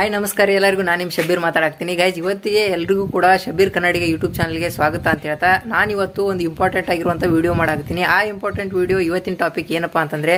Hi ನಮಸ್ಕಾರ ಎಲ್ಲರಿಗೂ ನಾನು ನಿಮ್ಮ ಶಬೀರ್ ಮಾತಾಡ್ತೀನಿ ಗೈಸ್. ಇವತ್ತಿಗೆ ಎಲ್ರಿಗೂ ಕೂಡ ಶಬೀರ್ ಕನ್ನಡಿಗ ಯೂಟ್ಯೂಬ್ ಚಾನಲ್ಗೆ ಸ್ವಾಗತ ಅಂತ ಹೇಳ್ತಾ ನಾನು ಇವತ್ತು ಒಂದು ಇಂಪಾರ್ಟೆಂಟ್ ಆಗಿರುವಂಥ ವಿಡಿಯೋ ಮಾಡಾಕ್ತೀನಿ. ಆ ಇಂಪಾರ್ಟೆಂಟ್ ವಿಡಿಯೋ ಇವತ್ತಿನ ಟಾಪಿಕ್ ಏನಪ್ಪ ಅಂತಂದರೆ,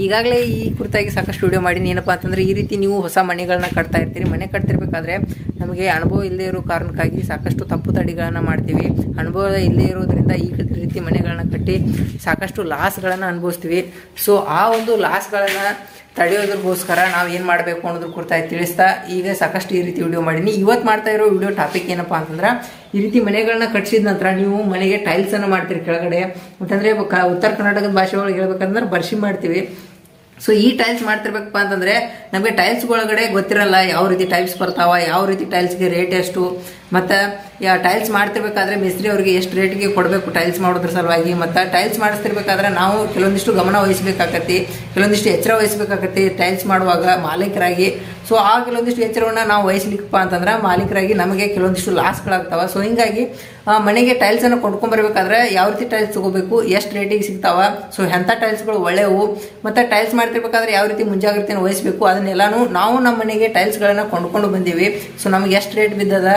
ಈಗಾಗಲೇ ಈ ಕುರಿತಾಗಿ ಸಾಕಷ್ಟು ವಿಡಿಯೋ ಮಾಡೀನಿ. ಏನಪ್ಪ ಅಂತಂದರೆ, ಈ ರೀತಿ ನೀವು ಹೊಸ ಮನೆಗಳನ್ನ ಕಟ್ತಾ ಇರ್ತೀರಿ. ಮನೆ ಕಟ್ತಿರ್ಬೇಕಾದ್ರೆ ನಮಗೆ ಅನುಭವ ಇಲ್ಲದೆ ಇರೋ ಕಾರಣಕ್ಕಾಗಿ ಸಾಕಷ್ಟು ತಪ್ಪು ತಡಿಗಳನ್ನು ಮಾಡ್ತೀವಿ. ಅನುಭವ ಇಲ್ಲದೆ ಇರೋದ್ರಿಂದ ಈ ರೀತಿ ಮನೆಗಳನ್ನ ಕಟ್ಟಿ ಸಾಕಷ್ಟು ಲಾಸ್ಗಳನ್ನು ಅನುಭವಿಸ್ತೀವಿ. ಸೊ ಆ ಒಂದು ಲಾಸ್ಗಳನ್ನು ತಡೆಯೋದಕ್ಕೋಸ್ಕರ ನಾವು ಏನು ಮಾಡಬೇಕು ಅನ್ನೋದ್ರ ಕುರಿತಾಗಿ ತಿಳಿಸ್ತಾ ಈಗ ಸಾಕಷ್ಟು ಈ ರೀತಿ ವಿಡಿಯೋ ಮಾಡೀನಿ. ಇವತ್ತು ಮಾಡ್ತಾ ಇರೋ ವಿಡಿಯೋ ಟಾಪಿಕ್ ಏನಪ್ಪ ಅಂತಂದ್ರೆ, ಈ ರೀತಿ ಮನೆಗಳನ್ನ ಕಟ್ಸಿದ ನಂತರ ನೀವು ಮನೆಗೆ ಟೈಲ್ಸ್ ಅನ್ನು ಮಾಡ್ತೀರಿ ಕೆಳಗಡೆ. ಅಂತಂದ್ರೆ ಉತ್ತರ ಕರ್ನಾಟಕದ ಭಾಷೆ ಒಳಗೆ ಹೇಳ್ಬೇಕಂದ್ರೆ ಬರ್ಷಿ ಮಾಡ್ತೀವಿ. ಸೊ ಈ ಟೈಲ್ಸ್ ಮಾಡ್ತಿರ್ಬೇಕಪ್ಪ ಅಂತಂದ್ರೆ ನಮಗೆ ಟೈಲ್ಸ್ ಒಳಗಡೆ ಗೊತ್ತಿರಲ್ಲ ಯಾವ ರೀತಿ ಟೈಲ್ಸ್ ಬರ್ತಾವ, ಯಾವ ರೀತಿ ಟೈಲ್ಸ್ಗೆ ರೇಟ್ ಎಷ್ಟು, ಮತ್ತು ಟೈಲ್ಸ್ ಮಾಡ್ತಿರ್ಬೇಕಾದ್ರೆ ಮಿಸ್ತ್ರಿ ಅವ್ರಿಗೆ ಎಷ್ಟು ರೇಟ್ಗೆ ಕೊಡಬೇಕು ಟೈಲ್ಸ್ ಮಾಡೋದ್ರ ಸಲುವಾಗಿ. ಮತ್ತು ಟೈಲ್ಸ್ ಮಾಡಿಸ್ತಿರ್ಬೇಕಾದ್ರೆ ನಾವು ಕೆಲವೊಂದಿಷ್ಟು ಗಮನ ವಹಿಸಬೇಕಾಗತ್ತಿ, ಕೆಲವೊಂದಿಷ್ಟು ಎಚ್ಚರ ವಹಿಸಬೇಕಾಗತ್ತಿ ಟೈಲ್ಸ್ ಮಾಡುವಾಗ ಮಾಲೀಕರಾಗಿ. ಸೊ ಆ ಕೆಲವೊಂದಿಷ್ಟು ಎಚ್ಚರವನ್ನು ನಾವು ವಹಿಸ್ಲಿಕ್ಕಪ್ಪ ಅಂತಂದ್ರೆ ಮಾಲೀಕರಾಗಿ ನಮಗೆ ಕೆಲವೊಂದಿಷ್ಟು ಲಾಸ್ಗಳಾಗ್ತಾವ. ಸೊ ಹಿಂಗಾಗಿ ಮನೆಗೆ ಟೈಲ್ಸನ್ನು ಕೊಂಡ್ಕೊಂಬರ್ಬೇಕಾದ್ರೆ ಯಾವ ರೀತಿ ಟೈಲ್ಸ್ ತಗೋಬೇಕು, ಎಷ್ಟು ರೇಟಿಗೆ ಸಿಗ್ತಾವ, ಸೊ ಎಂಥ ಟೈಲ್ಸ್ಗಳು ಒಳ್ಳೆಯವು, ಮತ್ತು ಟೈಲ್ಸ್ ಮಾಡ್ತಿರ್ಬೇಕಾದ್ರೆ ಯಾವ ರೀತಿ ಮುಂಜಾಗ್ರತೆಯನ್ನು ವಹಿಸಬೇಕು, ಅದನ್ನೆಲ್ಲಾನು ನಾವು ನಮ್ಮ ಮನೆಗೆ ಟೈಲ್ಸ್ಗಳನ್ನು ಕೊಂಡ್ಕೊಂಡು ಬಂದೀವಿ. ಸೊ ನಮಗೆ ಎಷ್ಟು ರೇಟ್ ಬಿದ್ದದ,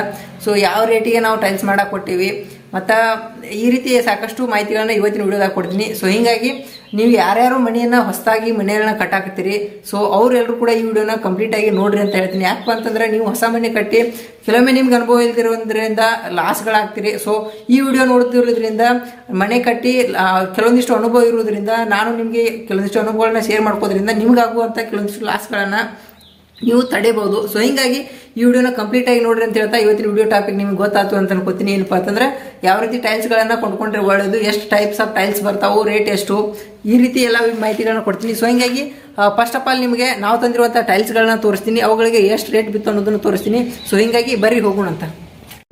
ಸೊ ಯಾವ ರೇಟಿಗೆ ನಾವು ಟೈಲ್ಸ್ ಮಾಡಕ್ಕೆ ಕೊಟ್ಟಿವಿ, ಮತ್ತು ಈ ರೀತಿ ಸಾಕಷ್ಟು ಮಾಹಿತಿಗಳನ್ನ ಇವತ್ತಿನ ವಿಡಿಯೋದಾಗ ಕೊಡ್ತೀನಿ. ಸೊ ಹಿಂಗಾಗಿ ನೀವು ಯಾರ್ಯಾರು ಮನೆಯನ್ನು ಹೊಸದಾಗಿ ಮನೆಗಳನ್ನ ಕಟ್ಟಾಕತ್ತೀರಿ, ಸೊ ಅವರೆಲ್ಲರೂ ಕೂಡ ಈ ವಿಡಿಯೋನ ಕಂಪ್ಲೀಟಾಗಿ ನೋಡ್ರಿ ಅಂತ ಹೇಳ್ತೀನಿ. ಯಾಕಪ್ಪ ಅಂತಂದ್ರೆ ನೀವು ಹೊಸ ಮನೆ ಕಟ್ಟಿ ಕೆಲವೊಮ್ಮೆ ನಿಮ್ಗೆ ಅನುಭವ ಇಲ್ದಿರೋದ್ರಿಂದ ಲಾಸ್ಗಳಾಗ್ತೀರಿ. ಸೊ ಈ ವಿಡಿಯೋ ನೋಡ್ತಿರೋದ್ರಿಂದ ಮನೆ ಕಟ್ಟಿ ಕೆಲವೊಂದಿಷ್ಟು ಅನುಭವ ಇರೋದ್ರಿಂದ ನಾನು ನಿಮಗೆ ಕೆಲವೊಂದಿಷ್ಟು ಅನುಭವಗಳನ್ನ ಶೇರ್ ಮಾಡ್ಕೋದ್ರಿಂದ ನಿಮ್ಗಾಗುವಂಥ ಕೆಲವೊಂದಿಷ್ಟು ಲಾಸ್ಗಳನ್ನು ನೀವು ತಡೆಯಬಹುದು. ಸೊ ಹಿಂಗಾಗಿ ಈ ವಿಡಿಯೋನ ಕಂಪ್ಲೀಟಾಗಿ ನೋಡ್ರಿ ಅಂತ ಹೇಳ್ತಾ ಇವತ್ತಿನ ವಿಡಿಯೋ ಟಾಪಿಕ್ ನಿಮ್ಗೆ ಗೊತ್ತಾಯ್ತು ಅಂತ ಅನ್ಕೋತೀನಿ. ಏನಪ್ಪ ಅಂತಂದ್ರೆ, ಯಾವ ರೀತಿ ಟೈಲ್ಸ್ಗಳನ್ನು ಕೊಂಡ್ಕೊಂಡ್ರೆ ಒಳ್ಳೆಯದು, ಎಷ್ಟು ಟೈಪ್ಸ್ ಆಫ್ ಟೈಲ್ಸ್ ಬರ್ತಾವೆ, ರೇಟ್ ಎಷ್ಟು, ಈ ರೀತಿ ಎಲ್ಲ ಮಾಹಿತಿಗಳನ್ನ ಕೊಡ್ತೀನಿ. ಸೊ ಹಿಂಗಾಗಿ ಫಸ್ಟ್ ಆಫ್ ಆಲ್ ನಿಮಗೆ ನಾವು ತಂದಿರುವಂಥ ಟೈಲ್ಸ್ಗಳನ್ನ ತೋರಿಸ್ತೀನಿ, ಅವುಗಳಿಗೆ ಎಷ್ಟು ರೇಟ್ ಬಿತ್ತು ಅನ್ನೋದನ್ನು ತೋರಿಸ್ತೀನಿ. ಸೊ ಹಿಂಗಾಗಿ ಬರ್ರಿ ಹೋಗೋಣ ಅಂತ.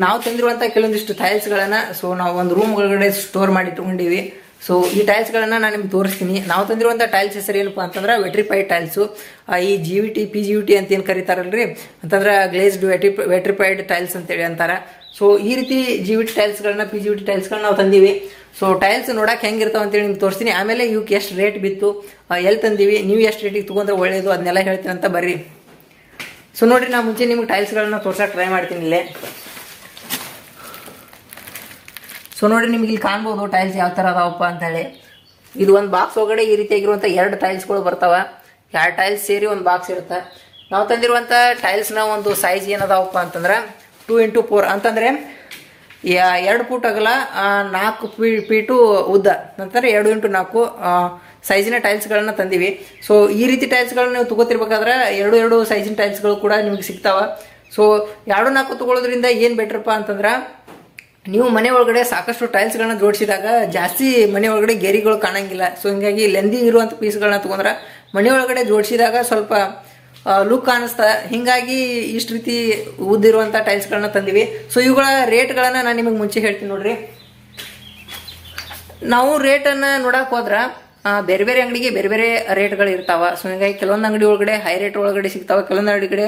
ನಾವು ತಂದಿರುವಂಥ ಕೆಲವೊಂದಿಷ್ಟು ಟೈಲ್ಸ್ಗಳನ್ನು ಸೊ ನಾವು ಒಂದು ರೂಮ್ ಒಳಗಡೆ ಸ್ಟೋರ್ ಮಾಡಿ ಇಟ್ಕೊಂಡಿವಿ. ಸೊ ಈ ಟೈಲ್ಸ್ಗಳನ್ನು ನಾನು ನಿಮ್ಗೆ ತೋರಿಸ್ತೀನಿ. ನಾವು ತಂದಿರುವಂಥ ಟೈಲ್ಸ್ ಹೆಸರು ಏನಪ್ಪ ಅಂತಂದ್ರೆ ವೆಟ್ರಿಫೈಡ್ ಟೈಲ್ಸು. ಈ GVT PGVT ಅಂತ ಏನು ಕರೀತಾರಲ್ರಿ, ಅಂತಂದ್ರೆ ಗ್ಲೇಸ್ಡ್ ವೆಟ್ರಿಫೈಡ್ ಟೈಲ್ಸ್ ಅಂತೇಳಿ ಅಂತಾರೆ. ಸೊ ಈ ರೀತಿ GVT ಟೈಲ್ಸ್ಗಳನ್ನ PGVT ಟೈಲ್ಸ್ಗಳನ್ನ ನಾವು ತಂದೀವಿ. ಸೊ ಟೈಲ್ಸ್ ನೋಡಕ್ಕೆ ಹೆಂಗಿರ್ತಾವೆ ಅಂತೇಳಿ ನಿಮ್ಗೆ ತೋರಿಸ್ತೀನಿ. ಆಮೇಲೆ ಇವಕ್ಕೆ ಎಷ್ಟು ರೇಟ್ ಬಿತ್ತು, ಎಲ್ಲಿ ತಂದೀವಿ, ನೀವು ಎಷ್ಟು ರೇಟಿಗೆ ತೊಗೊಂಡ್ರೆ ಒಳ್ಳೆಯದು, ಅದನ್ನೆಲ್ಲ ಹೇಳ್ತೀನಿ ಅಂತ ಬರ್ರಿ. ಸೊ ನೋಡಿರಿ, ನಾನು ಮುಂಚೆ ನಿಮ್ಗೆ ಟೈಲ್ಸ್ಗಳನ್ನ ತೋರ್ಸಕ್ಕೆ ಟ್ರೈ ಮಾಡ್ತೀನಿ ಇಲ್ಲೇ. ಸೊ ನೋಡಿ, ನಿಮ್ಗೆ ಇಲ್ಲಿ ಕಾಣ್ಬೋದು ಟೈಲ್ಸ್ ಯಾವ ಥರ ಅದಾವಪ್ಪ ಅಂತೇಳಿ. ಇದು ಒಂದು ಬಾಕ್ಸ್ ಒಳಗಡೆ ಈ ರೀತಿಯಾಗಿರುವಂಥ 2 ಟೈಲ್ಸ್ಗಳು ಬರ್ತಾವ. 2 ಟೈಲ್ಸ್ ಸೇರಿ ಒಂದು ಬಾಕ್ಸ್ ಇರುತ್ತೆ. ನಾವು ತಂದಿರುವಂಥ ಟೈಲ್ಸ್ನ ಒಂದು ಸೈಜ್ ಏನದಾವಪ್ಪ ಅಂತಂದ್ರೆ 2x4 ಅಂತಂದರೆ 2 ಫೂಟ್ ಅಗಲ, 4 ಫೀಟು ಉದ್ದ, ನಂತರ 2x4 ಸೈಜಿನ ಟೈಲ್ಸ್ಗಳನ್ನ ತಂದೀವಿ. ಸೊ ಈ ರೀತಿ ಟೈಲ್ಸ್ಗಳನ್ನ ನೀವು ತಗೋತಿರ್ಬೇಕಾದ್ರೆ 2 ಸೈಜಿನ ಟೈಲ್ಸ್ಗಳು ಕೂಡ ನಿಮ್ಗೆ ಸಿಗ್ತಾವ. ಸೊ 2-4 ತಗೊಳ್ಳೋದ್ರಿಂದ ಏನು ಬೆಟ್ರಪ್ಪ ಅಂತಂದ್ರೆ, ನೀವು ಮನೆ ಒಳಗಡೆ ಸಾಕಷ್ಟು ಟೈಲ್ಸ್ಗಳನ್ನ ಜೋಡಿಸಿದಾಗ ಜಾಸ್ತಿ ಮನೆ ಒಳಗಡೆ ಗೆರಿಗಳು ಕಾಣಂಗಿಲ್ಲ. ಸೊ ಹಿಂಗಾಗಿ ಲೆಂದಿ ಇರುವಂಥ ಪೀಸ್ಗಳನ್ನ ತೊಗೊಂಡ್ರೆ ಮನೆ ಒಳಗಡೆ ಜೋಡಿಸಿದಾಗ ಸ್ವಲ್ಪ ಲುಕ್ ಕಾಣಿಸ್ತಾ. ಹಿಂಗಾಗಿ ಇಷ್ಟು ರೀತಿ ಉದ್ದಿರುವಂಥ ಟೈಲ್ಸ್ಗಳನ್ನ ತಂದಿವಿ. ಸೊ ಇವುಗಳ ರೇಟ್ಗಳನ್ನು ನಾನು ನಿಮಗೆ ಮುಂಚೆ ಹೇಳ್ತೀನಿ ನೋಡ್ರಿ. ನಾವು ರೇಟನ್ನು ನೋಡಕ್ಕೆ ಹೋದ್ರೆ ಬೇರೆ ಬೇರೆ ಅಂಗಡಿಗೆ ಬೇರೆ ಬೇರೆ ರೇಟ್ಗಳು ಇರ್ತಾವ. ಸೊ ಹಿಂಗಾಗಿ ಕೆಲವೊಂದು ಅಂಗಡಿ ಒಳಗಡೆ ಹೈ ರೇಟ್ ಒಳಗಡೆ ಸಿಗ್ತಾವ, ಕೆಲವೊಂದು ಅಂಗಡಿ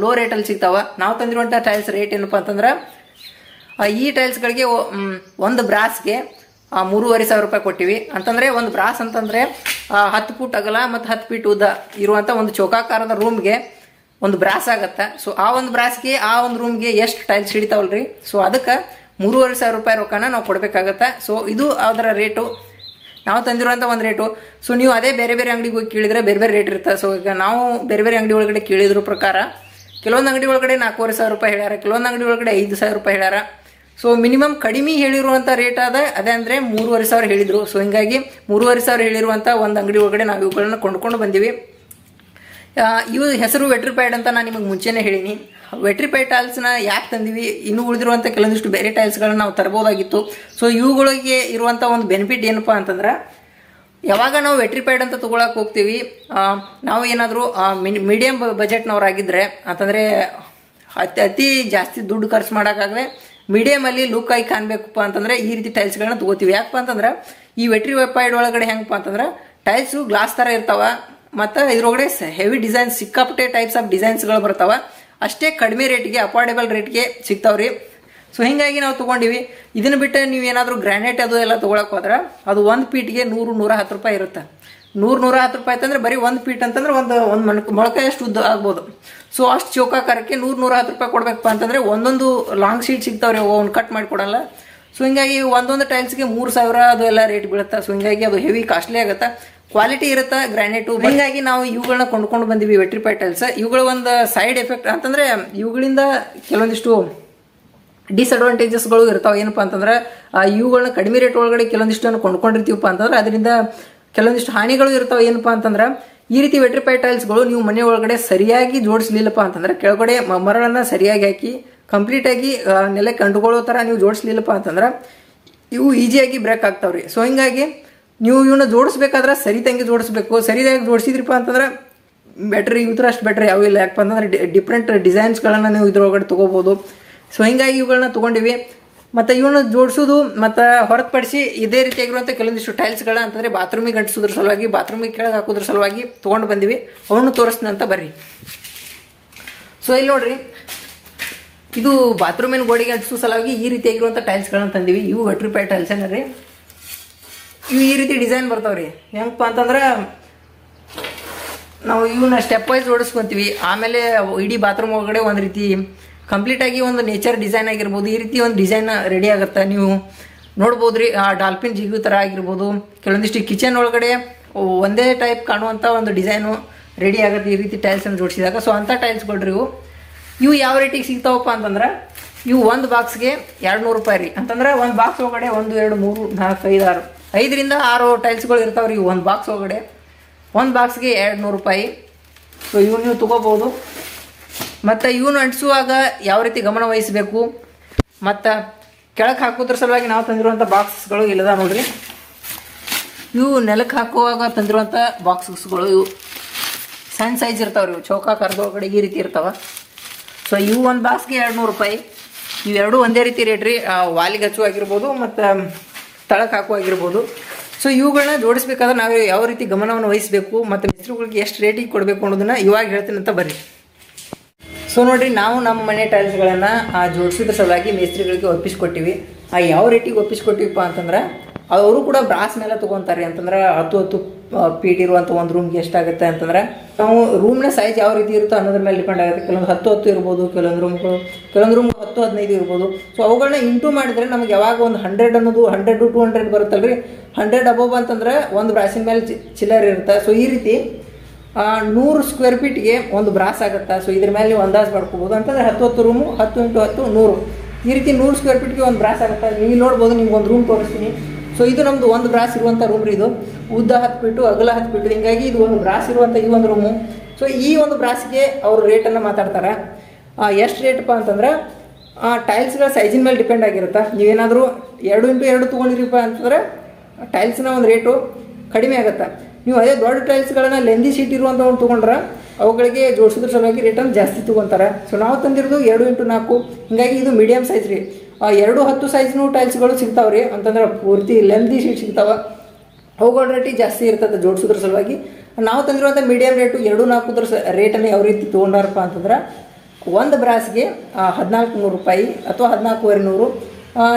ಲೋ ರೇಟಲ್ಲಿ ಸಿಗ್ತಾವ. ನಾವು ತಂದಿರುವಂಥ ಟೈಲ್ಸ್ ರೇಟ್ ಏನಪ್ಪ ಅಂತಂದ್ರೆ, ಈ ಟೈಲ್ಸ್ಗಳಿಗೆ ಒಂದು ಬ್ರಾಸ್ಗೆ 3,500 ರೂಪಾಯಿ ಕೊಟ್ಟಿವಿ. ಅಂತಂದರೆ ಒಂದು ಬ್ರಾಸ್ ಅಂತಂದರೆ 10 ಫೂಟ್ ಅಗಲ ಮತ್ತು 10 ಫೀಟ್ ಉದ್ದ ಇರುವಂಥ ಒಂದು ಚೌಕಾಕಾರದ ರೂಮ್ಗೆ ಒಂದು ಬ್ರಾಸ್ ಆಗತ್ತೆ. ಸೊ ಆ ಒಂದು ಬ್ರಾಸ್ಗೆ ಆ ಒಂದು ರೂಮ್ಗೆ ಎಷ್ಟು ಟೈಲ್ಸ್ ಹಿಡಿತಾವಲ್ರಿ, ಸೊ ಅದಕ್ಕೆ 3,500 ರೂಪಾಯಿ ರೊಕ್ಕನ ನಾವು ಕೊಡಬೇಕಾಗತ್ತೆ. ಸೊ ಇದು ಅದರ ರೇಟು, ನಾವು ತಂದಿರುವಂಥ ಒಂದು ರೇಟು. ಸೊ ನೀವು ಅದೇ ಬೇರೆ ಬೇರೆ ಅಂಗಡಿಗೆ ಹೋಗಿ ಕೇಳಿದರೆ ಬೇರೆ ಬೇರೆ ರೇಟ್ ಇರುತ್ತೆ. ಸೊ ಈಗ ನಾವು ಬೇರೆ ಬೇರೆ ಅಂಗಡಿ ಒಳಗಡೆ ಕೇಳಿದ್ರ ಪ್ರಕಾರ ಕೆಲವೊಂದು ಅಂಗಡಿ ಒಳಗಡೆ 4,500 ರೂಪಾಯಿ ಹೇಳ್ಯಾರ, ಕೆಲವೊಂದು ಅಂಗಡಿ ಒಳಗಡೆ 5,000 ರೂಪಾಯಿ ಹೇಳ್ಯಾರ. ಸೊ ಮಿನಿಮಮ್ ಕಡಿಮೆ ಹೇಳಿರುವಂಥ ರೇಟ್ ಅದೇ ಅಂದರೆ 3,500 ಹೇಳಿದರು. ಸೊ ಹಿಂಗಾಗಿ 3,500 ಹೇಳಿರುವಂಥ ಒಂದು ಅಂಗಡಿ ಒಳಗಡೆ ನಾವು ಇವುಗಳನ್ನ ಕೊಂಡ್ಕೊಂಡು ಬಂದೀವಿ. ಇವು ಹೆಸರು ವೆಟ್ರಿಫೈಡ್ ಅಂತ ನಾನು ನಿಮಗೆ ಮುಂಚೆನೇ ಹೇಳೀನಿ. ವೆಟ್ರಿಫೈಡ್ ಟೈಲ್ಸ್ನ ಯಾಕೆ ತಂದೀವಿ, ಇನ್ನೂ ಉಳಿದಿರುವಂಥ ಕೆಲವೊಂದಿಷ್ಟು ಬೇರೆ ಟೈಲ್ಸ್ಗಳನ್ನ ನಾವು ತರ್ಬೋದಾಗಿತ್ತು. ಸೊ ಇವುಗಳಿಗೆ ಇರುವಂಥ ಒಂದು ಬೆನಿಫಿಟ್ ಏನಪ್ಪ ಅಂತಂದ್ರೆ, ಯಾವಾಗ ನಾವು ವೆಟ್ರಿಫೈಡ್ ಅಂತ ತೊಗೊಳಕ್ಕೆ ಹೋಗ್ತೀವಿ, ನಾವು ಏನಾದರೂ ಮೀಡಿಯಮ್ ಬಜೆಟ್ನವರಾಗಿದ್ದರೆ ಅಂತಂದರೆ ಅತಿ ಜಾಸ್ತಿ ದುಡ್ಡು ಖರ್ಚು ಮಾಡೋಕ್ಕಾಗದೆ ಮೀಡಿಯಮಲ್ಲಿ ಲುಕ್ ಆಗಿ ಕಾಣಬೇಕಪ್ಪ ಅಂತಂದರೆ ಈ ರೀತಿ ಟೈಲ್ಸ್ಗಳನ್ನ ತೊಗೋತೀವಿ. ಯಾಕಪ್ಪ ಅಂತಂದ್ರೆ ಈ ವೆಟ್ರಿಫೈಡ್ ಒಳಗಡೆ ಹೆಂಗಪ್ಪ ಅಂತಂದ್ರೆ ಟೈಲ್ಸು ಗ್ಲಾಸ್ ಥರ ಇರ್ತಾವ, ಮತ್ತು ಇದ್ರೊಳಗಡೆ ಹೆವಿ ಡಿಸೈನ್ಸ್, ಸಿಕ್ಕಾಪಟ್ಟೆ ಟೈಪ್ಸ್ ಆಫ್ ಡಿಸೈನ್ಸ್ಗಳು ಬರ್ತಾವೆ. ಅಷ್ಟೇ ಕಡಿಮೆ ರೇಟಿಗೆ, ಅಫೋರ್ಡೆಬಲ್ ರೇಟ್ಗೆ ಸಿಗ್ತಾವ್ರಿ. ಸೊ ಹಿಂಗಾಗಿ ನಾವು ತೊಗೊಂಡಿವಿ. ಇದನ್ನು ಬಿಟ್ಟು ನೀವು ಏನಾದರೂ ಗ್ರಾನೈಟ್ ಅದು ಎಲ್ಲ ತೊಗೊಳಕ್ಕೆ ಹೋದ್ರೆ ಅದು 1 ಫೀಟ್ಗೆ 100-110 ರೂಪಾಯಿ ಇರುತ್ತೆ. 100-110 ರೂಪಾಯಿ ಅಂತಂದ್ರೆ ಬರೀ 1 ಫೀಟ್ ಅಂತಂದ್ರೆ ಒಂದು ಮೊಳಕೆ ಅಷ್ಟು ಉದ್ದ ಆಗ್ಬೋದು. ಸೊ ಅಷ್ಟು ಚೌಕಾಕಾರಕ್ಕೆ 100-110 ರೂಪಾಯಿ ಕೊಡ್ಬೇಕಪ್ಪ ಅಂತಂದ್ರೆ ಒಂದೊಂದು ಲಾಂಗ್ ಶೀಟ್ ಸಿಗ್ತಾವ್ರಿ, ಅವ್ನು ಕಟ್ ಮಾಡಿ ಕೊಡಲ್ಲ. ಸೊ ಹಿಂಗಾಗಿ ಒಂದೊಂದು ಟೈಲ್ಸ್ಗೆ 3000 ಅದು ಎಲ್ಲ ರೇಟ್ ಬೀಳುತ್ತೆ. ಸೊ ಹಿಂಗಾಗಿ ಅದು ಹೆವಿ ಕಾಸ್ಟ್ಲಿ ಆಗುತ್ತೆ, ಕ್ವಾಲಿಟಿ ಇರುತ್ತೆ ಗ್ರಾನೈಟು. ಹಿಂಗಾಗಿ ನಾವು ಇವುಗಳನ್ನ ಕೊಂಡ್ಕೊಂಡು ಬಂದಿವಿ ವೆಟ್ರಿಫೈ ಟೈಲ್ಸ್. ಇವುಗಳ ಒಂದು ಸೈಡ್ ಎಫೆಕ್ಟ್ ಅಂತಂದ್ರೆ ಇವುಗಳಿಂದ ಕೆಲವೊಂದಿಷ್ಟು ಡಿಸ್ಅಡ್ವಾಂಟೇಜಸ್ಗಳು ಇರ್ತಾವೆ. ಏನಪ್ಪ ಅಂತಂದ್ರೆ ಇವುಗಳನ್ನ ಕಡಿಮೆ ರೇಟ್ ಒಳಗಡೆ ಕೆಲವೊಂದಿಷ್ಟು ಕೊಂಡ್ಕೊಂಡಿರ್ತೀವಪ್ಪ ಅಂತಂದ್ರೆ ಅದರಿಂದ ಕೆಲವೊಂದಿಷ್ಟು ಹಾನಿಗಳು ಇರ್ತಾವೆ. ಏನಪ್ಪಾ ಅಂತಂದ್ರೆ ಈ ರೀತಿ ವೆಟ್ರಿಫೈ ಟೈಲ್ಸ್ಗಳು ನೀವು ಮನೆ ಒಳಗಡೆ ಸರಿಯಾಗಿ ಜೋಡಿಸ್ಲಿಲ್ಲಪ್ಪ ಅಂತಂದ್ರೆ ಕೆಳಗಡೆ ಮರಳನ್ನ ಸರಿಯಾಗಿ ಹಾಕಿ ಕಂಪ್ಲೀಟಾಗಿ ನೆಲಕ್ಕೆ ಅಂಟ್ಕೊಳ್ಳೋ ಥರ ನೀವು ಜೋಡಿಸ್ಲಿಲ್ಲಪ್ಪ ಅಂತಂದ್ರೆ ಇವು ಈಸಿಯಾಗಿ ಬ್ರೇಕ್ ಆಗ್ತಾವ್ರಿ. ಸೊ ಹಿಂಗಾಗಿ ನೀವು ಇವನ್ನ ಜೋಡಿಸ್ಬೇಕಾದ್ರೆ ಸರಿತಂಗಿ ಜೋಡಿಸ್ಬೇಕು. ಸರಿಯಾಗಿ ಜೋಡಿಸಿದ್ರಿಪ್ಪ ಅಂತಂದ್ರೆ ಬ್ಯಾಟ್ರಿ ಅಷ್ಟು ಬ್ಯಾಟ್ರಿ ಯಾವ ಇಲ್ಲ, ಯಾಕಪ್ಪ ಅಂತಂದ್ರೆ ಡಿಫ್ರೆಂಟ್ ಡಿಸೈನ್ಸ್ಗಳನ್ನು ನೀವು ಇದ್ರೊಳಗಡೆ ತೊಗೋಬೋದು. ಸೊ ಹಿಂಗಾಗಿ ಇವುಗಳನ್ನ ತೊಗೊಂಡಿವಿ. ಮತ್ತು ಇವನ್ನ ಜೋಡಿಸೋದು ಮತ್ತು ಹೊರತುಪಡಿಸಿ ಇದೇ ರೀತಿಯಾಗಿರುವಂಥ ಕೆಲವೊಂದಿಷ್ಟು ಟೈಲ್ಸ್ಗಳನ್ನ ಅಂತಂದರೆ ಬಾತ್ರೂಮಿಗೆ ಅಂಟಿಸೋದ್ರ ಸಲುವಾಗಿ, ಬಾತ್ರೂಮಿಗೆ ಕೆಳಗೆ ಹಾಕೋದ್ರ ಸಲುವಾಗಿ ತೊಗೊಂಡು ಬಂದಿವಿ. ಅವನು ತೋರಿಸ್ತೀನಿ ಅಂತ ಬರ್ರಿ. ಸೊ ಇಲ್ಲಿ ನೋಡ್ರಿ, ಇದು ಬಾತ್ರೂಮಿನ ಗೋಡೆಗೆ ಅಂಟಿಸೋ ಸಲುವಾಗಿ ಈ ರೀತಿಯಾಗಿರುವಂಥ ಟೈಲ್ಸ್ಗಳನ್ನ ತಂದಿವಿ. ಇವು ವೆಟ್ರಿಫೈ ಟೈಲ್ಸ್ ಏನ್ರಿ, ಇವು ಈ ರೀತಿ ಡಿಸೈನ್ ಬರ್ತಾವ್ರಿ. ಹೆಂಗಪ್ಪ ಅಂತಂದ್ರೆ ನಾವು ಇವನ್ನ ಸ್ಟೆಪ್ ವೈಸ್ ಜೋಡಿಸ್ಕೊಂತೀವಿ. ಆಮೇಲೆ ಇಡೀ ಬಾತ್ರೂಮ್ ಒಳಗಡೆ ಒಂದು ರೀತಿ ಕಂಪ್ಲೀಟಾಗಿ ಒಂದು ನೇಚರ್ ಡಿಸೈನ್ ಆಗಿರ್ಬೋದು, ಈ ರೀತಿ ಒಂದು ಡಿಸೈನ್ ರೆಡಿ ಆಗುತ್ತೆ. ನೀವು ನೋಡ್ಬೋದು ರೀ, ಆ ಡಾಲ್ಫಿನ್ ಜಿಗು ಥರ ಆಗಿರ್ಬೋದು. ಕೆಲವೊಂದಿಷ್ಟು ಕಿಚನ್ ಒಳಗಡೆ ಒಂದೇ ಟೈಪ್ ಕಾಣುವಂಥ ಒಂದು ಡಿಸೈನು ರೆಡಿ ಆಗುತ್ತೆ ಈ ರೀತಿ ಟೈಲ್ಸನ್ನು ಜೋಡಿಸಿದಾಗ. ಸೊ ಅಂಥ ಟೈಲ್ಸ್ಗಳ್ರಿ ಇವು ಯಾವ ರೇಟಿಗೆ ಸಿಗ್ತಾವಪ್ಪ ಅಂತಂದ್ರೆ ಇವು ಒಂದು ಬಾಕ್ಸ್ಗೆ 200 ರೂಪಾಯಿ ರೀ. ಅಂತಂದ್ರೆ ಒಂದು ಬಾಕ್ಸ್ ಒಳಗಡೆ 1, 2, 3, 4, 5, 6 5ರಿಂದ 6 ಟೈಲ್ಸ್ಗಳು ಇರ್ತಾವ್ರಿ. ಇವು ಒಂದು ಬಾಕ್ಸ್ ಒಳಗಡೆ ಒಂದು ಬಾಕ್ಸ್ಗೆ 200 ರೂಪಾಯಿ. ಸೊ ಇವು ನೀವು ತೊಗೋಬೋದು. ಮತ್ತು ಇವನು ಅಂಟಿಸುವಾಗ ಯಾವ ರೀತಿ ಗಮನ ವಹಿಸಬೇಕು, ಮತ್ತು ಕೆಳಗೆ ಹಾಕೋದ್ರ ಸಲುವಾಗಿ ನಾವು ತಂದಿರುವಂಥ ಬಾಕ್ಸ್ಗಳು ಇಲ್ಲದ ನೋಡ್ರಿ. ಇವು ನೆಲಕ್ಕೆ ಹಾಕುವಾಗ ತಂದಿರುವಂಥ ಬಾಕ್ಸಸ್ಗಳು ಇವು ಸಣ್ಣ ಸೈಜ್ ಇರ್ತಾವ್ರಿ. ಇವು ಚೌಕಾಕಾರದೊಳಗಡೆ ಈ ರೀತಿ ಇರ್ತಾವೆ. ಸೊ ಇವು ಒಂದು ಬಾಕ್ಸ್ಗೆ 200 ರೂಪಾಯಿ. ಇವೆರಡು ಒಂದೇ ರೀತಿ ರೇಟ್ ರೀ. ವಾಲಿಗೆ ಹಚ್ಚುವಾಗಿರ್ಬೋದು ಮತ್ತು ತಳಕ್ಕೆ ಹಾಕುವಾಗಿರ್ಬೋದು. ಸೊ ಇವುಗಳನ್ನ ಜೋಡಿಸ್ಬೇಕಾದ್ರೆ ನಾವು ಯಾವ ರೀತಿ ಗಮನವನ್ನು ವಹಿಸಬೇಕು ಮತ್ತು ಮಿಸ್ತ್ರಿಗಳಿಗೆ ಎಷ್ಟು ರೇಟಿಗೆ ಕೊಡಬೇಕು ಅನ್ನೋದನ್ನ ಇವಾಗ ಹೇಳ್ತೀನಿ ಅಂತ ಬರ್ರಿ. ಸೊ ನೋಡಿರಿ, ನಾವು ನಮ್ಮ ಮನೆ ಟೈಲ್ಸ್ಗಳನ್ನು ಜೋಡಿಸಿದ್ರ ಸಲುವಾಗಿ ಮೇಸ್ತ್ರಿಗಳಿಗೆ ಒಪ್ಪಿಸ್ಕೊಟ್ಟಿವಿ. ಯಾವ ರೇಟಿಗೆ ಒಪ್ಪಿಸ್ಕೊಟ್ಟಿವಪ್ಪ ಅಂತಂದ್ರೆ ಅವರು ಕೂಡ ಬ್ರಾಸ್ ಮೇಲೆ ತೊಗೊತಾರೆ. ಅಂತಂದ್ರೆ 10 ಫೀಟ್ ಇರುವಂಥ ಒಂದು ರೂಮ್ಗೆ ಎಷ್ಟಾಗುತ್ತೆ ಅಂತಂದ್ರೆ ನಾವು ರೂಮ್ನ ಸೈಜ್ ಯಾವ ರೀತಿ ಇರುತ್ತೋ ಅನ್ನೋದ್ರ ಮೇಲೆ ಡಿಪೆಂಡ್ ಆಗುತ್ತೆ. ಕೆಲವೊಂದು 10 ಇರ್ಬೋದು, ಕೆಲವೊಂದು ರೂಮ್ 10-15 ಇರ್ಬೋದು. ಸೊ ಅವುಗಳನ್ನ ಇಂಟು ಮಾಡಿದರೆ ನಮ್ಗೆ ಯಾವಾಗ ಒಂದು 100 ಅನ್ನೋದು 100 to 200 ಬರುತ್ತಲ್ರಿ. 100 ಅಬೋವ್ ಅಂತಂದ್ರೆ ಒಂದು ಬ್ರಾಸಿನ ಮೇಲೆ ಚಿಲ್ಲರ್ ಇರುತ್ತೆ. ಸೊ ಈ ರೀತಿ 100 ಸ್ಕ್ವೇರ್ ಫೀಟ್ಗೆ ಒಂದು ಬ್ರಾಸ್ ಆಗುತ್ತೆ. ಸೊ ಇದ್ರ ಮೇಲೆ ನೀವು ಅಂದಾಜು ಮಾಡ್ಕೋಬೋದು. ಅಂತಂದ್ರೆ 10 ರೂಮು 10 × 10 100 ಈ ರೀತಿ 100 ಸ್ಕ್ವೇರ್ ಫೀಟ್ಗೆ ಒಂದು ಬ್ರಾಸ್ ಆಗುತ್ತೆ. ನೀವು ನೋಡ್ಬೋದು, ನಿಮ್ಗೆ ಒಂದು ರೂಮ್ ತೋರಿಸ್ತೀನಿ. ಸೊ ಇದು ನಮ್ಮದು ಒಂದು ಬ್ರಾಸ್ ಇರುವಂಥ ರೂಮ್ ರೀ. ಇದು ಉದ್ದ 10 ಫೀಟು, ಅಗಲ 10 ಫೀಟು. ಹಿಂಗಾಗಿ ಇದು ಒಂದು ಬ್ರಾಸ್ ಇರುವಂಥ ಈ ಒಂದು ರೂಮು. ಸೊ ಈ ಒಂದು ಬ್ರಾಸ್ಗೆ ಅವರು ರೇಟನ್ನು ಮಾತಾಡ್ತಾರೆ. ಎಷ್ಟು ರೇಟಪ್ಪ ಅಂತಂದ್ರೆ ಟೈಲ್ಸ್ಗಳ ಸೈಜಿನ ಮೇಲೆ ಡಿಪೆಂಡ್ ಆಗಿರುತ್ತೆ. ನೀವೇನಾದರೂ 2x2 ತೊಗೊಂಡಿರಿಪ್ಪ ಅಂತಂದ್ರೆ ಟೈಲ್ಸ್ನ ಒಂದು ರೇಟು ಕಡಿಮೆ ಆಗುತ್ತೆ. ನೀವು ಅದೇ ದೊಡ್ಡ ಟೈಲ್ಸ್ಗಳನ್ನು ಲೆಂದಿ ಶೀಟ್ ಇರುವಂಥವ್ನು ತೊಗೊಂಡ್ರೆ ಅವುಗಳಿಗೆ ಜೋಡಿಸೋದ್ರ ಸಲುವಾಗಿ ರೇಟನ್ನು ಜಾಸ್ತಿ ತೊಗೊತಾರೆ. ಸೊ ನಾವು ತಂದಿರೋದು 2x4. ಹಿಂಗಾಗಿ ಇದು ಮೀಡಿಯಮ್ ಸೈಜ್ ರೀ. 2-10 ಸೈಜ್ನು ಟೈಲ್ಸ್ಗಳು ಸಿಗ್ತಾವ್ರಿ. ಅಂತಂದ್ರೆ ಪೂರ್ತಿ ಲೆಂದಿ ಶೀಟ್ ಸಿಗ್ತಾವೆ. ಅವುಗಳ ರೇಟಿ ಜಾಸ್ತಿ ಇರ್ತದೆ ಜೋಡಿಸೋದ್ರ ಸಲುವಾಗಿ. ನಾವು ತಂದಿರುವಂಥ ಮೀಡಿಯಮ್ ರೇಟು 2-4 ರೇಟನ್ನು ಯಾವ ರೀತಿ ತೊಗೊಂಡಾರಪ್ಪ ಅಂತಂದ್ರೆ ಒಂದು ಬ್ರಾಸ್ಗೆ 1400 ರೂಪಾಯಿ ಅಥವಾ 14,500.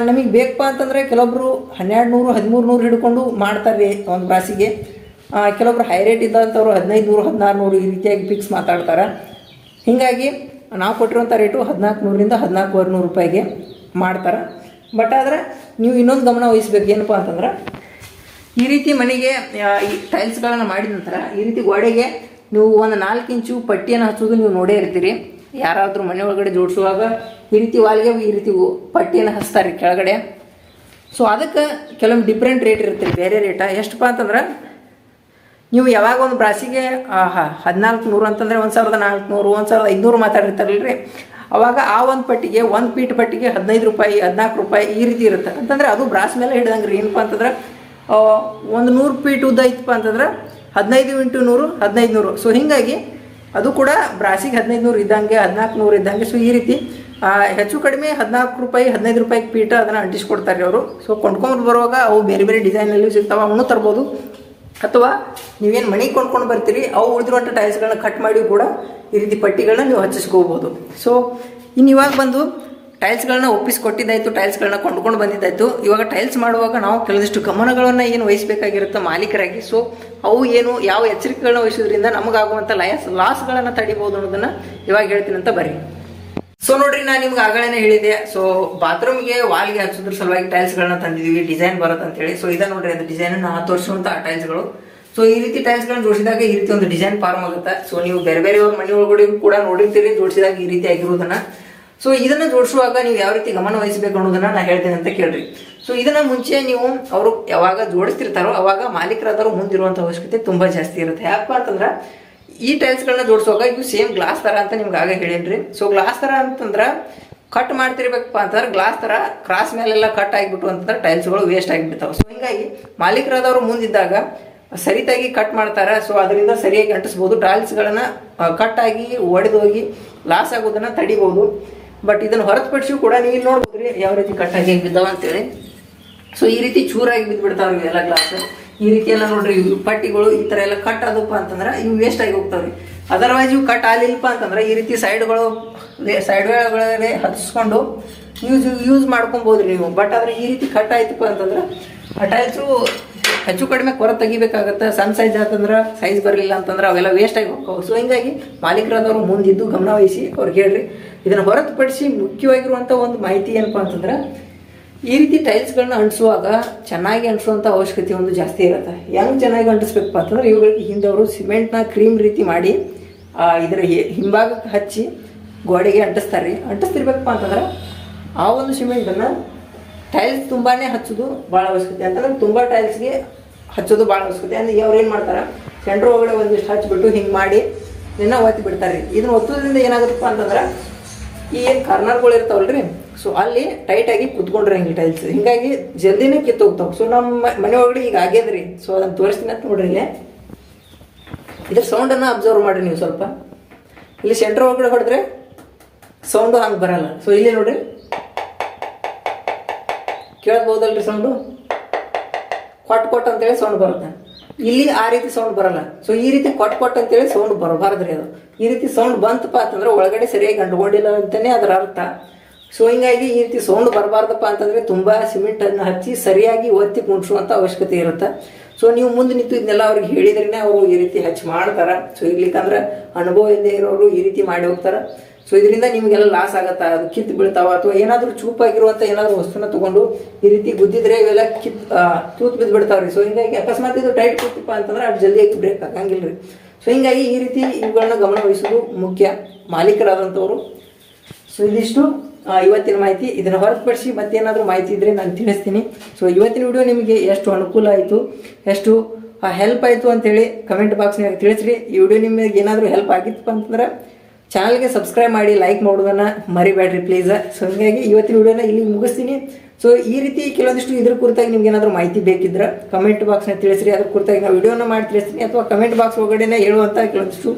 ನಮಗೆ ಬೇಕಪ್ಪ ಅಂತಂದರೆ ಕೆಲವೊಬ್ಬರು 1200, 1300 ಹಿಡ್ಕೊಂಡು ಮಾಡ್ತಾರೆ ಒಂದು ಬ್ರಾಸಿಗೆ. ಕೆಲವೊಬ್ರು ಹೈ ರೇಟ್ ಇದ್ದಂಥವ್ರು 1500, 1600 ಈ ರೀತಿಯಾಗಿ ಫಿಕ್ಸ್ ಮಾತಾಡ್ತಾರೆ. ಹೀಗಾಗಿ ನಾವು ಕೊಟ್ಟಿರುವಂಥ ರೇಟು 1400ರಿಂದ 14,500 ರೂಪಾಯಿಗೆ ಮಾಡ್ತಾರೆ. ಬಟ್ ಆದರೆ ನೀವು ಇನ್ನೊಂದು ಗಮನ ವಹಿಸ್ಬೇಕು. ಏನಪ್ಪ ಅಂತಂದ್ರೆ ಈ ರೀತಿ ಮನೆಗೆ ಈ ಟೈಲ್ಸ್ಗಳನ್ನು ಮಾಡಿದ ನಂತರ ಈ ರೀತಿ ಗೋಡೆಗೆ ನೀವು ಒಂದು 4 ಇಂಚು ಪಟ್ಟಿಯನ್ನು ಹಚ್ಚೋದು ನೀವು ನೋಡೇ ಇರ್ತೀರಿ. ಯಾರಾದರೂ ಮನೆ ಒಳಗಡೆ ಜೋಡಿಸುವಾಗ ಈ ರೀತಿ ವಾಲ್ಗೆ ಈ ರೀತಿ ಪಟ್ಟಿಯನ್ನು ಹಚ್ತಾರೆ ಕೆಳಗಡೆ. ಸೊ ಅದಕ್ಕೆ ಕೆಲವೊಂದು ಡಿಫ್ರೆಂಟ್ ರೇಟ್ ಇರುತ್ತೆ, ಬೇರೆ ರೇಟ. ಎಷ್ಟಪ್ಪ ಅಂತಂದ್ರೆ ನೀವು ಯಾವಾಗ ಒಂದು ಬ್ರಾಸಿಗೆ 1400 ಅಂತಂದರೆ 1400, 1500 ಮಾತಾಡಿರ್ತಾರಲ್ರಿ. ಅವಾಗ ಆ ಒಂದು ಪಟ್ಟಿಗೆ 1 ಫೀಟ್ ಪಟ್ಟಿಗೆ 15 ರೂಪಾಯಿ, 14 ರೂಪಾಯಿ ಈ ರೀತಿ ಇರುತ್ತೆ. ಅಂತಂದರೆ ಅದು ಬ್ರಾಸ್ ಮೇಲೆ ಹಿಡ್ದಂಗೆ ರೀ. ಏನಪ್ಪ ಅಂತಂದ್ರೆ ಒಂದು 100 ಫೀಟ್ ಉದ್ದ ಇತ್ತಪ್ಪ ಅಂತಂದ್ರೆ 15 × 100 1500. ಸೊ ಹೀಗಾಗಿ ಅದು ಕೂಡ ಬ್ರಾಸಿಗೆ 1500 ಇದ್ದಂಗೆ, 1400 ಇದ್ದಂಗೆ. ಸೊ ಈ ರೀತಿ ಹೆಚ್ಚು ಕಡಿಮೆ 14 ರೂಪಾಯಿ, 15 ರೂಪಾಯಿ ಫೀಟ್ ಅದನ್ನು ಅಂಟಿಸ್ಕೊಡ್ತಾರೆ ಅವರು. ಸೊ ಕೊಂಡ್ಕೊಂಡು ಬರುವಾಗ ಅವು ಬೇರೆ ಬೇರೆ ಡಿಸೈನಲ್ಲಿ ಸಿಗ್ತಾವೆ, ಅವನು ತರ್ಬೋದು. ಅಥವಾ ನೀವೇನು ಮನೆಗೆ ಕೊಂಡ್ಕೊಂಡು ಬರ್ತೀರಿ ಅವು ಉಳಿದಿರುವಂಥ ಟೈಲ್ಸ್ಗಳನ್ನ ಕಟ್ ಮಾಡಿ ಕೂಡ ಈ ರೀತಿ ಪಟ್ಟಿಗಳನ್ನ ನೀವು ಹಚ್ಚಿಸ್ಕೋಬೋದು. ಸೊ ಇನ್ನು ಇವಾಗ ಬಂದು ಟೈಲ್ಸ್ಗಳನ್ನ ಒಪ್ಪಿಸಿಕೊಟ್ಟಿದ್ದಾಯಿತು, ಟೈಲ್ಸ್ಗಳನ್ನ ಕೊಂಡ್ಕೊಂಡು ಬಂದಿದ್ದಾಯಿತು. ಇವಾಗ ಟೈಲ್ಸ್ ಮಾಡುವಾಗ ನಾವು ಕೆಲವೊಂದಿಷ್ಟು ಗಮನಗಳನ್ನು ಏನು ವಹಿಸಬೇಕಾಗಿರುತ್ತೆ ಮಾಲೀಕರಾಗಿ. ಸೊ ಅವು ಏನು ಯಾವ ಎಚ್ಚರಿಕೆಗಳನ್ನ ವಹಿಸೋದ್ರಿಂದ ನಮಗಾಗುವಂಥ ಲಾಸ್ಗಳನ್ನು ತಡಿಬಹುದು ಅನ್ನೋದನ್ನ ಇವಾಗ ಹೇಳ್ತೀನಿ ಅಂತ ಬರ್ರಿ. ಸೊ ನೋಡ್ರಿ, ನಾನು ನಿಮ್ಗೆ ಆಗಳೇ ಹೇಳಿದೆ. ಸೊ ಬಾತ್ರೂಮ್ಗೆ ವಾಲ್ಗೆ ಹಚ್ಚೋದ್ರ ಸಲುವಾಗಿ ಟೈಲ್ಸ್ಗಳನ್ನ ತಂದಿದ್ದೀವಿ, ಡಿಸೈನ್ ಬರುತ್ತೆ ಅಂತೇಳಿ. ಸೊ ಇದ ನೋಡ್ರಿ, ಅದು ಡಿಸೈನ್ ನಾವು ತೋರಿಸುವಂಥ ಟೈಲ್ಸ್ಗಳು. ಸೊ ಈ ರೀತಿ ಟೈಲ್ಸ್ಗಳನ್ನ ಜೋಡಿಸಿದಾಗ ಈ ರೀತಿ ಒಂದು ಡಿಸೈನ್ ಫಾರ್ಮ್ ಆಗುತ್ತೆ. ಸೊ ನೀವು ಬೇರೆ ಬೇರೆ ಮನೆ ಒಳಗಡೆ ಕೂಡ ನೋಡಿರ್ತೀರಿ ಜೋಡಿಸಿದಾಗ ಈ ರೀತಿ ಆಗಿರೋದನ್ನ. ಸೊ ಇದನ್ನ ಜೋಡಿಸುವಾಗ ನೀವು ಯಾವ ರೀತಿ ಗಮನ ವಹಿಸಬೇಕು ಅನ್ನೋದನ್ನ ನಾನು ಹೇಳ್ತೇನೆ ಅಂತ ಕೇಳ್ರಿ. ಸೊ ಇದನ್ನ ಮುಂಚೆ ನೀವು ಅವರು ಯಾವಾಗ ಜೋಡಿಸ್ತಿರ್ತಾರೋ ಅವಾಗ ಮಾಲೀಕರಾದವರು ಮುಂದಿರುವಂತ ಅವಶ್ಯಕತೆ ತುಂಬಾ ಜಾಸ್ತಿ ಇರುತ್ತೆ. ಯಾಕಪ್ಪ ಅಂತಂದ್ರ ಈ ಟೈಲ್ಸ್ಗಳನ್ನ ಜೋಡಿಸುವಾಗ ಇದು ಸೇಮ್ ಗ್ಲಾಸ್ ತರ ಅಂತ ನಿಮ್ಗೆ ಆಗ ಹೇಳೇನ್ರಿ. ಸೊ ಗ್ಲಾಸ್ ತರ ಅಂತಂದ್ರ ಕಟ್ ಮಾಡ್ತಿರ್ಬೇಕಪ್ಪ ಅಂತಂದ್ರೆ ಗ್ಲಾಸ್ ತರ ಕ್ರಾಸ್ ಮೇಲೆಲ್ಲ ಕಟ್ ಆಗಿಬಿಟ್ಟು ಅಂತಂದ್ರೆ ಟೈಲ್ಸ್ಗಳು ವೇಸ್ಟ್ ಆಗಿಬಿಡ್ತಾವೆ. ಸೊ ಹಿಂಗಾಗಿ ಮಾಲೀಕರಾದವರು ಮುಂದಿದ್ದಾಗ ಸರಿತಾಗಿ ಕಟ್ ಮಾಡ್ತಾರ. ಸೊ ಅದರಿಂದ ಸರಿಯಾಗಿ ಅಂಟಿಸ್ಬೋದು. ಟೈಲ್ಸ್ಗಳನ್ನ ಕಟ್ ಆಗಿ ಒಡೆದೋಗಿ ಲಾಸ್ ಆಗೋದನ್ನ ತಡಿಬಹುದು. ಬಟ್ ಇದನ್ನ ಹೊರತುಪಡಿಸಿ ಕೂಡ ನೀವು ಇಲ್ಲಿ ನೋಡ್ಬೋದ್ರಿ ಯಾವ ರೀತಿ ಕಟ್ ಆಗಿ ಬಿದ್ದಾವ ಅಂತೇಳಿ. ಸೊ ಈ ರೀತಿ ಚೂರಾಗಿ ಬಿದ್ದು ಬಿಡ್ತಾವ್ರಿ ಇವೆಲ್ಲ ಗ್ಲಾಸ್. ಈ ರೀತಿ ಎಲ್ಲ ನೋಡ್ರಿ ಪಟ್ಟಿಗಳು ಈ ತರ ಎಲ್ಲ ಕಟ್ ಆದಪ್ಪ ಅಂತಂದ್ರೆ ಇವು ವೇಸ್ಟ್ ಆಗಿ ಹೋಗ್ತಾವ್ರಿ. ಅದರ್ವೈಸ್ ಇವು ಕಟ್ ಆಗಲಿಲ್ಲಪ್ಪ ಅಂತಂದ್ರೆ ಈ ರೀತಿ ಸೈಡ್ ವೇಳೆ ಹಚ್ಚಿಸ್ಕೊಂಡು ಯೂಸ್ ಮಾಡ್ಕೊಬೋದ್ರಿ ನೀವು. ಬಟ್ ಆದ್ರೆ ಈ ರೀತಿ ಕಟ್ ಆಯ್ತಪ್ಪ ಅಂತಂದ್ರೆ ಆ ಟೈಲ್ಸು ಹೆಚ್ಚು ಕಡಿಮೆ ಕೊರ ತೆಗಿಬೇಕಾಗತ್ತೆ. ಸಣ್ಣ ಸೈಜ್ ಆತಂದ್ರೆ ಸೈಜ್ ಬರಲಿಲ್ಲ ಅಂತಂದ್ರೆ ಅವೆಲ್ಲ ವೇಸ್ಟ್ ಆಗಿ ಹೋಗ್ತಾವೆ. ಸೊ ಹಿಂಗಾಗಿ ಮಾಲೀಕರಾದವರು ಮುಂದಿದ್ದು ಗಮನ ವಹಿಸಿ ಅವ್ರಿಗೆ ಹೇಳ್ರಿ. ಇದನ್ನು ಹೊರತುಪಡಿಸಿ ಮುಖ್ಯವಾಗಿರುವಂಥ ಒಂದು ಮಾಹಿತಿ ಏನಪ್ಪ ಅಂತಂದ್ರೆ ಈ ರೀತಿ ಟೈಲ್ಸ್ಗಳನ್ನ ಅಂಟಿಸುವಾಗ ಚೆನ್ನಾಗಿ ಅಂಟಿಸುವಂಥ ಅವಶ್ಯಕತೆ ಒಂದು ಜಾಸ್ತಿ ಇರುತ್ತೆ. ಹೆಂಗೆ ಚೆನ್ನಾಗಿ ಅಂಟಿಸ್ಬೇಕಪ್ಪ ಅಂತಂದ್ರೆ ಇವುಗಳಿಗೆ ಹಿಂದೆ ಅವರು ಸಿಮೆಂಟ್ನ ಕ್ರೀಮ್ ರೀತಿ ಮಾಡಿ ಇದರ ಹಿಂಭಾಗಕ್ಕೆ ಹಚ್ಚಿ ಗೋಡೆಗೆ ಅಂಟಿಸ್ತಾರೆ. ಅಂಟಿಸ್ತಿರ್ಬೇಕಪ್ಪ ಅಂತಂದ್ರೆ ಆ ಒಂದು ಸಿಮೆಂಟನ್ನು ಟೈಲ್ಸ್ ತುಂಬಾನೇ ಹಚ್ಚೋದು ಭಾಳ ಅವಶ್ಯಕತೆ. ಅಂತಂದ್ರೆ ತುಂಬ ಟೈಲ್ಸ್ಗೆ ಹಚ್ಚೋದು ಭಾಳ ಅವಶ್ಯಕತೆ. ಅಂದ್ರೆ ಅವ್ರು ಏನು ಮಾಡ್ತಾರೆ, ಸೆಂಟ್ರ್ ಒಳಗಡೆ ಒಂದಿಷ್ಟು ಹಚ್ಬಿಟ್ಟು ಹಿಂಗೆ ಮಾಡಿ ನಿನ್ನ ಒತ್ತಿ ಬಿಡ್ತಾರೆ. ಇದನ್ನ ಒತ್ತೋದ್ರಿಂದ ಏನಾಗುತ್ತಪ್ಪ ಅಂತಂದ್ರೆ ಈ ಏನು ಕಾರ್ನರ್ಗಳು ಇರ್ತಾವಲ್ರಿ, ಸೊ ಅಲ್ಲಿ ಟೈಟಾಗಿ ಕುತ್ಕೊಂಡ್ರೆ ಹಂಗೆ ಟೈಲ್ಸ್ ಹಿಂಗಾಗಿ ಜಲ್ದಿನೇ ಕಿತ್ತೋಗ್ತಾವೆ. ಸೊ ನಮ್ಮ ಮನೆ ಒಳಗಡೆ ಈಗ ಆಗ್ಯದ್ರಿ. ಸೊ ಅದನ್ನು ತೋರಿಸ್ತೀನಿ ಅಂತ ನೋಡ್ರಿ. ಇಲ್ಲೇ ಇದ್ರ ಸೌಂಡನ್ನು ಅಬ್ಸರ್ವ್ ಮಾಡಿರಿ ನೀವು ಸ್ವಲ್ಪ. ಇಲ್ಲಿ ಸೆಂಟ್ರ್ ಒಳಗಡೆ ಹೊಡೆದ್ರೆ ಸೌಂಡು ಹಂಗೆ ಬರಲ್ಲ. ಸೊ ಇಲ್ಲಿ ನೋಡ್ರಿ ಕೇಳಬಹುದಲ್ರಿ ಸೌಂಡು, ಕೊಟ್ ಅಂತೇಳಿ ಸೌಂಡ್ ಬರುತ್ತೆ. ಇಲ್ಲಿ ಆ ರೀತಿ ಸೌಂಡ್ ಬರಲ್ಲ. ಸೊ ಈ ರೀತಿ ಕೊಟ್ ಅಂತೇಳಿ ಸೌಂಡ್ ಬರಬಾರ್ದ್ರಿ. ಅದು ಈ ರೀತಿ ಸೌಂಡ್ ಬಂತಪ್ಪ ಅಂತಂದ್ರೆ ಒಳಗಡೆ ಸರಿಯಾಗಿ ಅಂಟ್ಕೊಂಡಿಲ್ಲ ಅಂತಾನೆ ಅದರ ಅರ್ಥ. ಸೊ ಹಿಂಗಾಗಿ ಈ ರೀತಿ ಸೌಂಡ್ ಬರಬಾರ್ದಪ್ಪ ಅಂತಂದ್ರೆ ತುಂಬಾ ಸಿಮೆಂಟ್ ಅನ್ನು ಹಚ್ಚಿ ಸರಿಯಾಗಿ ಒತ್ತಿ ಕುಣಿಸುವಂತ ಅವಶ್ಯಕತೆ ಇರುತ್ತೆ. ಸೊ ನೀವು ಮುಂದೆ ನಿಂತು ಇದನ್ನೆಲ್ಲ ಅವ್ರಿಗೆ ಹೇಳಿದ್ರೇನೆ ಅವರು ಈ ರೀತಿ ಹಚ್ಚಿ ಮಾಡ್ತಾರ. ಸೊ ಇರ್ಲಿಕ್ಕಂದ್ರೆ ಅನುಭವ ಇಲ್ಲದೆ ಇರೋರು ಈ ರೀತಿ ಮಾಡಿ ಹೋಗ್ತಾರ. ಸೊ ಇದರಿಂದ ನಿಮಗೆಲ್ಲ ಲಾಸ್ ಆಗತ್ತಾ, ಅದು ಕಿತ್ತು ಬೀಳ್ತಾವ ಅಥವಾ ಏನಾದರೂ ಚೂಪಾಗಿರುವಂಥ ಏನಾದರೂ ವಸ್ತುನ ತಗೊಂಡು ಈ ರೀತಿ ಗುದ್ದಿದ್ರೆ ಇವೆಲ್ಲ ತೂತ್ ಬಿದ್ದು ಬಿಡ್ತಾವ್ರಿ. ಸೊ ಹಿಂಗಾಗಿ ಅಕಸ್ಮಾತ್ ಇದು ಟೈಟ್ ಕೂತಪ್ಪ ಅಂತಂದ್ರೆ ಅದು ಜಲ್ದಿಯಾಗಿ ಬ್ರೇಕ್ ಆಗಂಗಿಲ್ರಿ. ಸೊ ಹಿಂಗಾಗಿ ಈ ರೀತಿ ಇವುಗಳನ್ನ ಗಮನ ವಹಿಸೋದು ಮುಖ್ಯ ಮಾಲೀಕರಾದಂಥವ್ರು. ಸೊ ಇದಿಷ್ಟು ಇವತ್ತಿನ ಮಾಹಿತಿ. ಇದನ್ನು ಹೊರತುಪಡಿಸಿ ಮತ್ತೇನಾದರೂ ಮಾಹಿತಿ ಇದ್ರೆ ನಾನು ತಿಳಿಸ್ತೀನಿ. ಸೊ ಇವತ್ತಿನ ವಿಡಿಯೋ ನಿಮಗೆ ಎಷ್ಟು ಅನುಕೂಲ ಆಯಿತು, ಎಷ್ಟು ಹೆಲ್ಪ್ ಆಯಿತು ಅಂತೇಳಿ ಕಮೆಂಟ್ ಬಾಕ್ಸ್ನಾಗ ತಿಳಿಸ್ರಿ. ಈ ವಿಡಿಯೋ ನಿಮಗೆ ಏನಾದರೂ ಹೆಲ್ಪ್ ಆಗಿತ್ತಪ್ಪ ಅಂತಂದ್ರೆ ಚಾನಲ್ಗೆ ಸಬ್ಸ್ಕ್ರೈಬ್ ಮಾಡಿ, ಲೈಕ್ ಮಾಡೋದನ್ನು ಮರಿಬೇಡ್ರಿ ಪ್ಲೀಸ್. ಸೊ ಹೀಗಾಗಿ ಇವತ್ತಿನ ವಿಡಿಯೋನ ಇಲ್ಲಿ ಮುಗಿಸ್ತೀನಿ. ಸೊ ಈ ರೀತಿ ಕೆಲವೊಂದಿಷ್ಟು ಇದ್ರ ಕುರಿತಾಗಿ ನಿಮ್ಗೆ ಏನಾದರೂ ಮಾಹಿತಿ ಬೇಕಿದ್ರೆ ಕಮೆಂಟ್ ಬಾಕ್ಸ್ನ ತಿಳಿಸ್ರಿ. ಅದ್ರ ಕುರಿತಾಗಿ ನಾವು ವಿಡಿಯೋನ ಮಾಡಿ ತಿಳಿಸ್ತೀನಿ ಅಥವಾ ಕಮೆಂಟ್ ಬಾಕ್ಸ್ ಒಳಗಡೆ ಹೇಳುವಂಥ ಕೆಲವೊಂದಿಷ್ಟು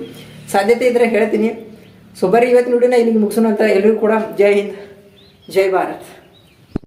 ಸಾಧ್ಯತೆ ಇದ್ರೆ ಹೇಳ್ತೀನಿ. ಸೊ ಬರೀ ಇವತ್ತಿನ ವಿಡಿಯೋನ ಇಲ್ಲಿಗೆ ಮುಗಿಸೋಣ ಅಂತ ಎಲ್ಲರಿಗೂ ಕೂಡ ಜೈ ಹಿಂದ್, ಜೈ ಭಾರತ್.